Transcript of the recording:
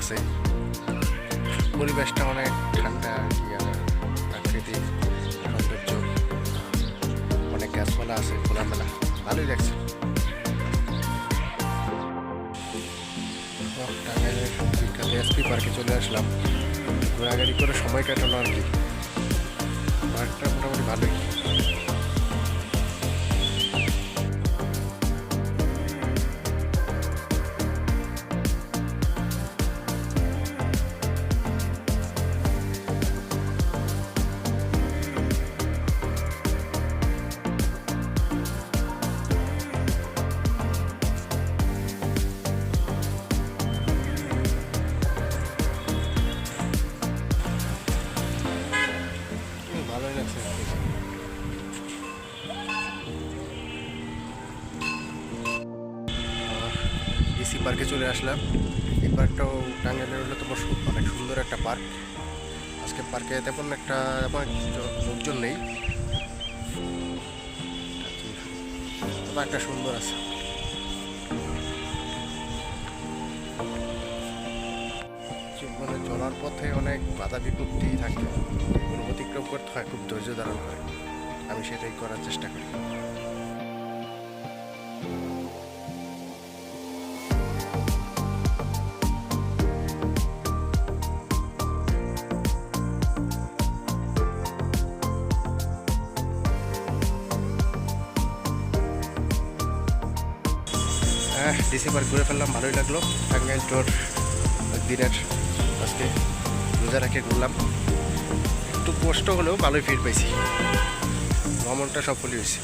লাগতেছে। পরিবেশটা অনেক ঠান্ডা প্রাকৃতিক সৌন্দর্য, অনেক গাছপালা আছে, খোলামেলা, ভালোই লাগছে। টাঙ্গাইলের বিখ্যাত এসপি পার্কে চলে আসলাম, ঘোরাঘুরি করে সময় কাটানো আর কি। পার্কটা মোটামুটি ভালোই। ভালোই লাগছে। ডিসি পার্কে চলে আসলাম। এই পার্কটাও টাঙ্গাইলের অন্যতম অনেক সুন্দর একটা পার্ক। আজকে পার্কে তেমন লোকজন নেই, তবে একটা সুন্দর আছে। মানে চলার পথে অনেক বাধা বিপত্তি থাকে, এগুলো অতিক্রম করতে হয়, খুব ধৈর্য ধারণ করে। আমি সেটাই করার চেষ্টা করি। হ্যাঁ, ডিসি পার্ক ঘুরে ফেললাম, ভালোই লাগলো। টাঙ্গাইল টোর দিনের আজকে রোজা রেখে ঘুরলাম, একটু কষ্ট হলেও ভালোই ফির পাইছি, ভ্রমণটা সফলই হয়েছে।